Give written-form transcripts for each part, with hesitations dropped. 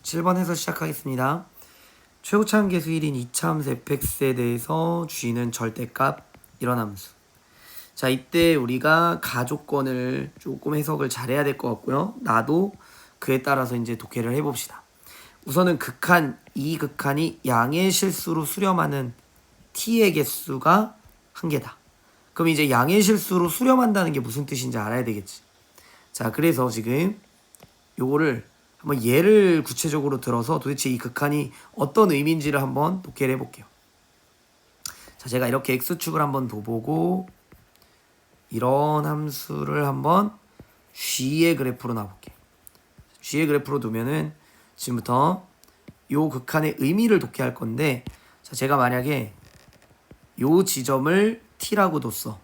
7번에서 시작하겠습니다. 최고차함 계수 1인 이차함수 fx에 대해서 g는 절대값 이런 함수. 자, 이때 우리가 가조건을 조금 해석을 잘해야 될 것 같고요. 나도 그에 따라서 이제 독해를 해봅시다. 우선은 이 극한이 양의 실수로 수렴하는 t의 개수가 한 개다. 그럼 이제 양의 실수로 수렴한다는 게 무슨 뜻인지 알아야 되겠지. 자, 그래서 지금 요거를 한번 예를 구체적으로 들어서 도대체 이 극한이 어떤 의미인지를 한번 독해를 해볼게요. 자, 제가 이렇게 x축을 한번 둬보고 이런 함수를 한번 g의 그래프로 놔볼게요. g의 그래프로 두면은 지금부터 요 극한의 의미를 독해할 건데, 자, 제가 만약에 요 지점을 t라고 뒀어.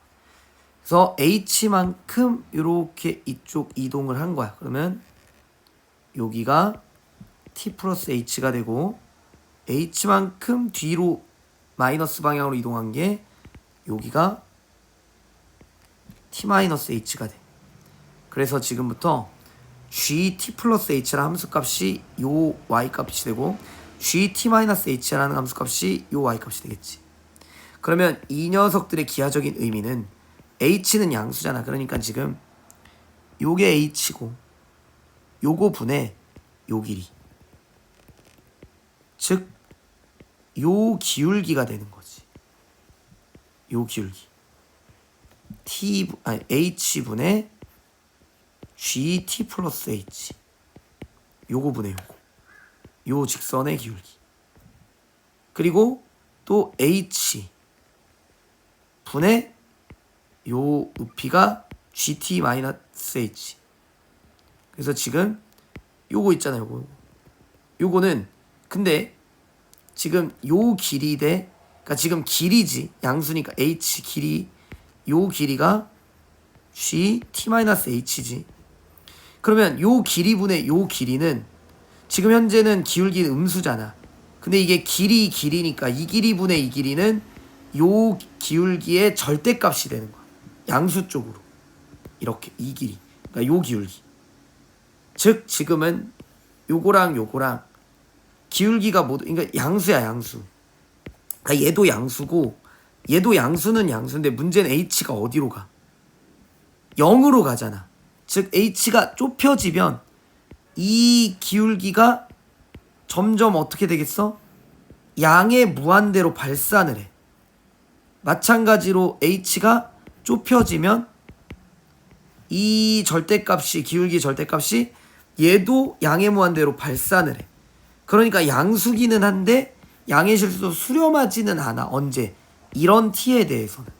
그래서 h만큼 이렇게 이쪽 이동을 한 거야. 그러면 여기가 t 플러스 h가 되고, h만큼 뒤로 마이너스 방향으로 이동한 게 여기가 t 마이너스 h가 돼. 그래서 지금부터 gt 플러스 h라는 함수값이 요 y값이 되고, gt 마이너스 h라는 함수값이 요 y값이 되겠지. 그러면 이 녀석들의 기하적인 의미는 h는 양수잖아. 그러니까 지금 요게 h고 요거 분의 요 길이, 즉 요 기울기가 되는 거지. 요 기울기 h분의 gt 플러스 h, 요거 분의 요거, 요 직선의 기울기. 그리고 또 h 분의 요 높이가 gt 마이너스 h. 그래서 지금 요거 있잖아요. 요거는 근데 지금 요 길이 대, 그러니까 지금 길이지, 양수니까 h 길이, 요 길이가 gt 마이너스 h지. 그러면 요 길이분의 요 길이는 지금 현재는 기울기는 음수잖아. 근데 이게 길이니까 이 길이분의 이 길이는 요 기울기의 절대값이 되는 거야. 양수 쪽으로 이렇게 이 길이, 그러니까 요 기울기. 즉 지금은 요거랑 요거랑 기울기가 모두, 그러니까 양수야, 양수. 그러니까 얘도 양수고 얘도 양수는 양수인데 문제는 h가 어디로 가? 0으로 가잖아. 즉 h가 좁혀지면 이 기울기가 점점 어떻게 되겠어? 양의 무한대로 발산을 해. 마찬가지로 h가 좁혀지면 이 절대값이, 기울기 절대값이 얘도 양의 무한대로 발산을 해. 그러니까 양수기는 한데 양의 실수도 수렴하지는 않아. 언제? 이런 t에 대해서는.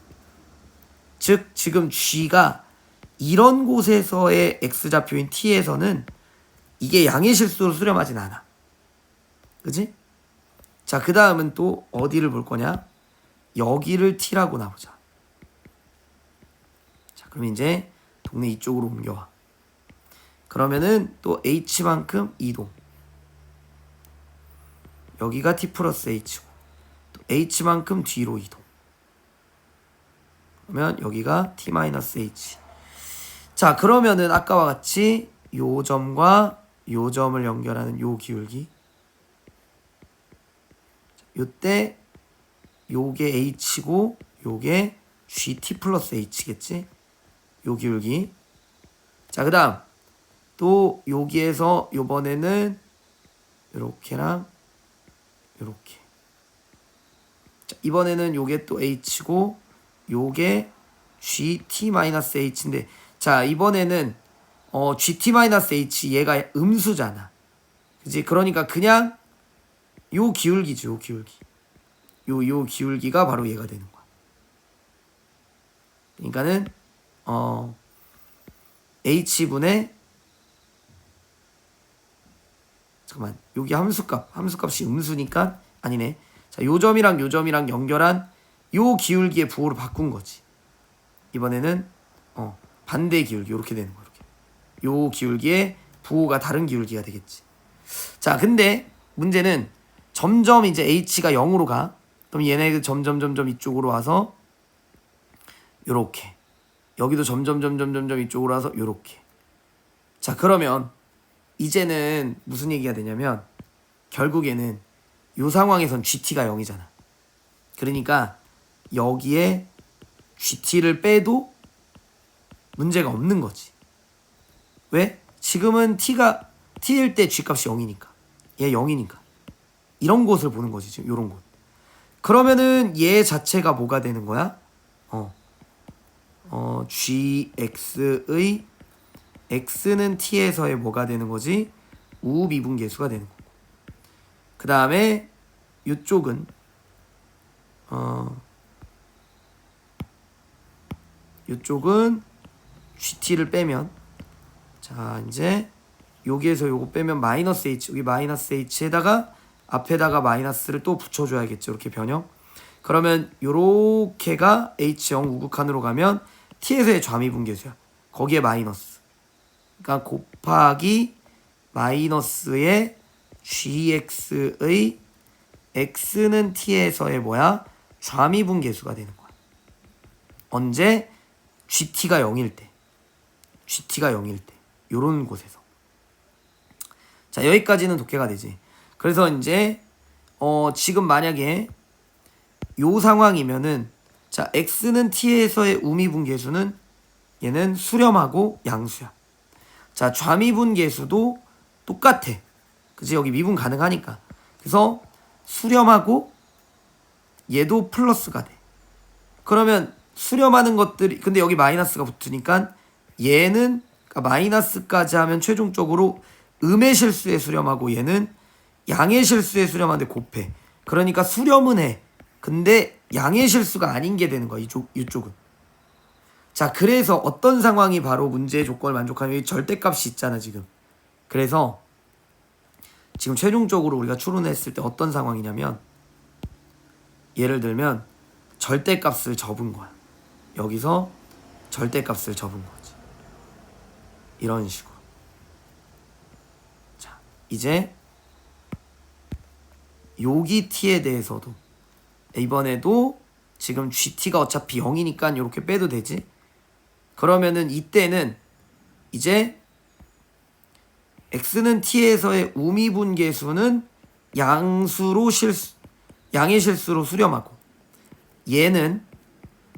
즉 지금 g가 이런 곳에서의 x좌표인 t에서는 이게 양의 실수로 수렴하진 않아. 그치? 자, 그 다음은 또 어디를 볼 거냐? 여기를 t라고 놔보자. 자, 그럼 이제 동네 이쪽으로 옮겨와. 그러면은 또 h만큼 이동. 여기가 t 플러스 h고, 또 h만큼 뒤로 이동. 그러면 여기가 t 마이너스 h. 자, 그러면은 아까와 같이 요 점과 요 점을 연결하는 요 기울기, 요때 요게 h고 요게 gt 플러스 h겠지. 요 기울기. 자, 그 다음 또 여기에서 요번에는 요렇게랑 요렇게. 자, 이번에는 요게 또 h고 요게 gt-h인데, 자, 이번에는 gt-h, 얘가 음수잖아. 그치? 그러니까 그냥 요 기울기죠. 요 기울기. 요 기울기가 바로 얘가 되는 거야. 그러니까는 h분의, 잠깐만, 여기 함수값이 음수니까 아니네. 자, 요 점이랑 요 점이랑 연결한 요 기울기의 부호를 바꾼 거지. 이번에는 반대 기울기, 이렇게 되는 거야. 이렇게. 요 기울기의 부호가 다른 기울기가 되겠지. 자, 근데 문제는 점점 이제 h가 0으로 가. 그럼 얘네 점점 이쪽으로 와서 요렇게. 여기도 점점 이쪽으로 와서 요렇게. 자, 그러면 이제는 무슨 얘기가 되냐면 결국에는 요 상황에선 GT가 0이잖아. 그러니까 여기에 GT를 빼도 문제가 없는 거지. 왜? 지금은 T일 때 G값이 0이니까. 얘 0이니까. 이런 곳을 보는 거지, 지금 요런 곳. 그러면은 얘 자체가 뭐가 되는 거야? GX의 X는 T에서의 뭐가 되는 거지? 우미분계수가 되는 거고. 그 다음에 이쪽은 이쪽은 GT를 빼면, 자 이제 여기에서 요거 빼면 마이너스 H, 여기 마이너스 H에다가 앞에다가 마이너스를 또 붙여줘야겠죠. 이렇게 변형. 그러면 요렇게가 H0 우극한으로 가면 T에서의 좌미분계수야. 거기에 마이너스, 그러니까 곱하기 마이너스의 GX의 X는 T에서의 뭐야? 좌미분계수가 되는 거야. 언제? GT가 0일 때. GT가 0일 때. 요런 곳에서. 자, 여기까지는 독해가 되지. 그래서 이제 지금 만약에 요 상황이면은, 자, X는 T에서의 우미분계수는 얘는 수렴하고 양수야. 자, 좌미분계수도 똑같아. 그치? 여기 미분 가능하니까. 그래서 수렴하고 얘도 플러스가 돼. 그러면 수렴하는 것들이, 근데 여기 마이너스가 붙으니까 얘는, 그러니까 마이너스까지 하면 최종적으로 음의 실수에 수렴하고 얘는 양의 실수에 수렴하는데 곱해. 그러니까 수렴은 해. 근데 양의 실수가 아닌 게 되는 거야, 이쪽은. 자, 그래서 어떤 상황이 바로 문제의 조건을 만족하면, 이 절대값이 있잖아 지금. 그래서 지금 최종적으로 우리가 추론했을 때 어떤 상황이냐면, 예를 들면 절대값을 접은 거야. 여기서 절대값을 접은 거지. 이런 식으로. 자, 이제 여기 t에 대해서도 이번에도 지금 GT가 어차피 0이니까 이렇게 빼도 되지. 그러면은 이때는 이제 X는 T에서의 우미분계수는 양의 실수로 수렴하고, 얘는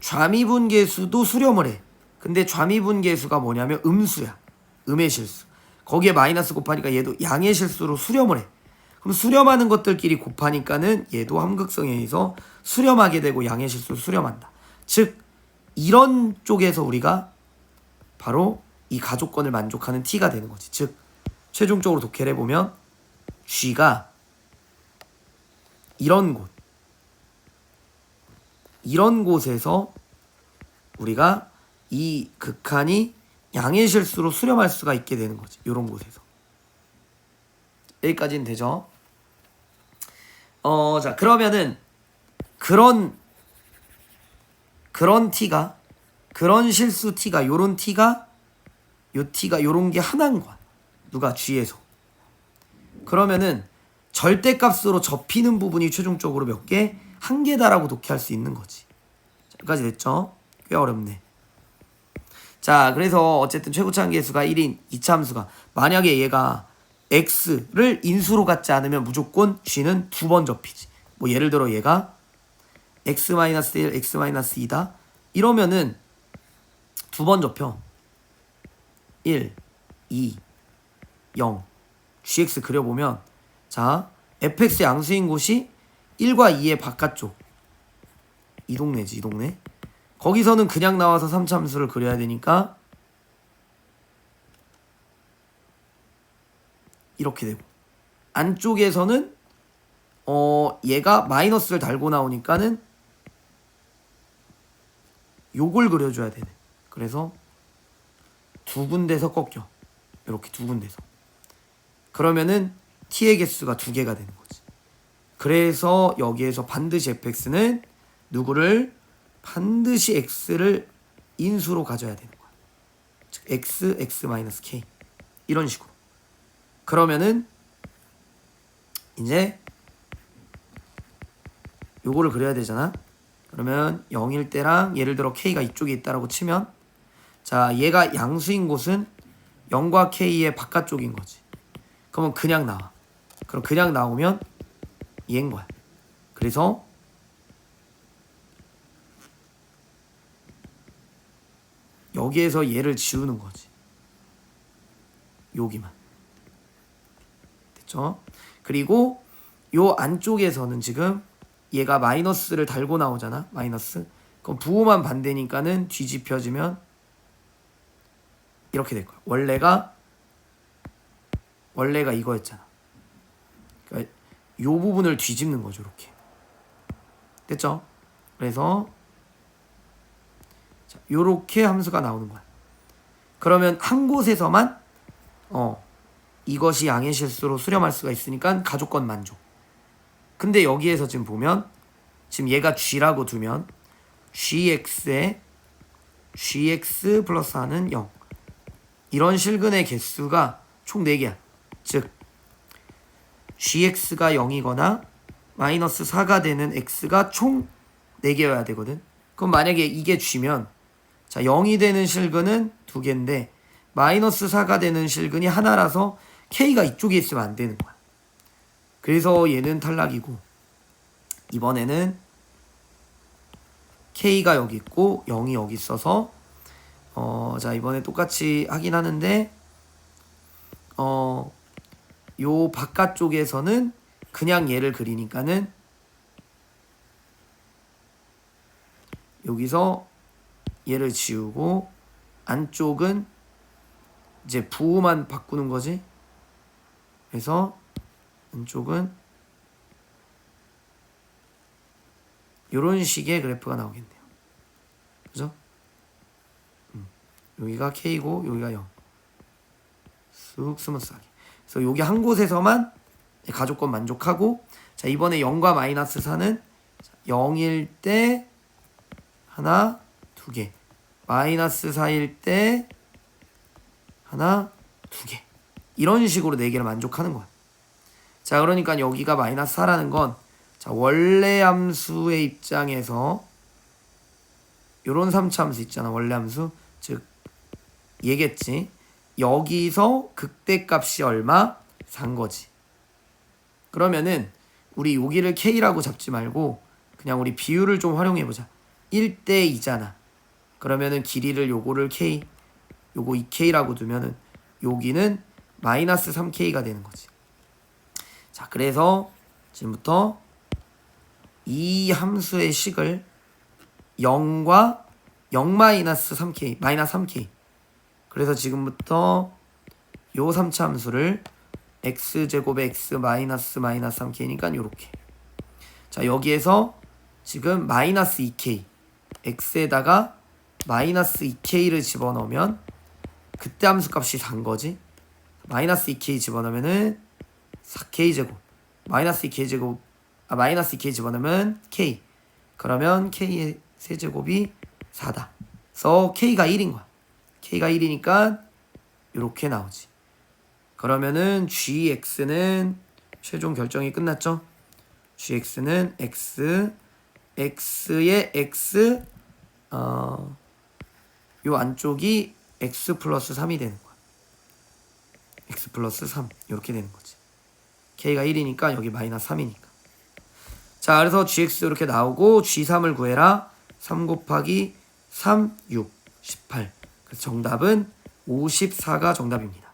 좌미분계수도 수렴을 해. 근데 좌미분계수가 뭐냐면 음수야. 음의 실수. 거기에 마이너스 곱하니까 얘도 양의 실수로 수렴을 해. 그럼 수렴하는 것들끼리 곱하니까는 얘도 함극성에 의해서 수렴하게 되고 양의 실수를 수렴한다. 즉 이런 쪽에서 우리가 바로 이 가족권을 만족하는 T가 되는 거지. 즉 최종적으로 독해를 해보면 G가 이런 곳에서 우리가 이 극한이 양의 실수로 수렴할 수가 있게 되는 거지. 이런 곳에서. 여기까지는 되죠. 자, 그러면은 그런 T가, 그런 실수 T가, 요런 T가, 요 T가 요런 게 하나인 거야. 누가? G에서. 그러면은 절대값으로 접히는 부분이 최종적으로 몇 개? 한 개다라고 독해할 수 있는 거지. 여기까지 됐죠? 꽤 어렵네. 자, 그래서 어쨌든 최고차항계수가 1인 2차 함수가, 만약에 얘가 x를 인수로 갖지 않으면 무조건 g는 두 번 접히지. 뭐 예를 들어 얘가 x-1, x-2다 이러면은 두 번 접혀. 1, 2, 0. gx 그려보면, 자, fx 양수인 곳이 1과 2의 바깥쪽, 이 동네지, 이 동네. 거기서는 그냥 나와서 3차 함수를 그려야 되니까 이렇게 되고, 안쪽에서는 얘가 마이너스를 달고 나오니까는 요걸 그려줘야 되네. 그래서 두 군데서 꺾여. 이렇게 두 군데서. 그러면은 t의 개수가 두 개가 되는 거지. 그래서 여기에서 반드시 fx는 누구를? 반드시 x를 인수로 가져야 되는 거야. 즉 x-k 이런 식으로. 그러면은 이제 요거를 그려야 되잖아. 그러면 0일 때랑 예를 들어 k가 이쪽에 있다라고 치면, 자, 얘가 양수인 곳은 0과 k의 바깥쪽인 거지. 그러면 그냥 나와. 그럼 그냥 나오면 얘인 거야. 그래서 여기에서 얘를 지우는 거지. 여기만. 됐죠? 그리고 요 안쪽에서는 지금 얘가 마이너스를 달고 나오잖아. 마이너스. 그럼 부호만 반대니까는 뒤집혀지면 이렇게 될 거야. 원래가 이거였잖아. 그러니까 요 부분을 뒤집는 거죠. 이렇게. 됐죠? 그래서 자, 요렇게 함수가 나오는 거야. 그러면 한 곳에서만 이것이 양의 실수로 수렴할 수가 있으니까 가족권 만족. 근데 여기에서 지금 보면 지금 얘가 g라고 두면 gx에 gx 플러스 하는 0 이런 실근의 개수가 총 4개야. 즉 gx가 0이거나 마이너스 4가 되는 x가 총 4개여야 되거든. 그럼 만약에 이게 g면 자 0이 되는 실근은 2개인데 마이너스 4가 되는 실근이 하나라서 k가 이쪽에 있으면 안 되는 거야. 그래서 얘는 탈락이고 이번에는 k가 여기 있고 0이 여기 있어서 자 이번에 똑같이 하긴 하는데 요 바깥쪽에서는 그냥 얘를 그리니까는 여기서 얘를 지우고 안쪽은 이제 부호만 바꾸는 거지. 그래서 안쪽은 이런 식의 그래프가 나오겠네요. 그죠? 여기가 K고 여기가 0. 쑥 스무스하게. 그래서 여기 한 곳에서만 가족권 만족하고 자 이번에 0과 마이너스 4는 0일 때 하나, 2개. 마이너스 4일 때 하나, 2개. 이런 식으로 4개를 만족하는 거야. 자 그러니까 여기가 마이너스 4라는 건 자 원래 함수의 입장에서 요런 3차 함수 있잖아. 원래 함수. 즉 얘겠지. 여기서 극대값이 얼마? 산 거지. 그러면은 우리 여기를 K라고 잡지 말고 그냥 우리 비율을 좀 활용해보자. 1대 2잖아. 그러면은 길이를 요거를 K, 요거 2K라고 두면은 여기는 마이너스 3K가 되는 거지. 자, 그래서 지금부터 이 함수의 식을 0과 0 마이너스 3K, 마이너스 3K. 그래서 지금부터 요 3차 함수를 x제곱에 x 마이너스 3K니까 요렇게. 자, 여기에서 지금 마이너스 2K, x에다가 마이너스 2K를 집어넣으면 그때 함수 값이 4인 거지. 마이너스 2K 집어넣으면은 4K제곱. 마이너스 2K 집어넣으면 K. 그러면 K의 세제곱이 4다. 그래서 K가 1인 거야. K가 1이니까 이렇게 나오지. 그러면은 GX는 최종 결정이 끝났죠. GX는 X, X의 X, 요 안쪽이 X 플러스 3이 되는 거야. X 플러스 3 이렇게 되는 거지. K가 1이니까 여기 마이너스 3이니까. 자, 그래서 GX 이렇게 나오고 G3을 구해라. 3 곱하기 3, 6, 18. 그래서 정답은 54가 정답입니다.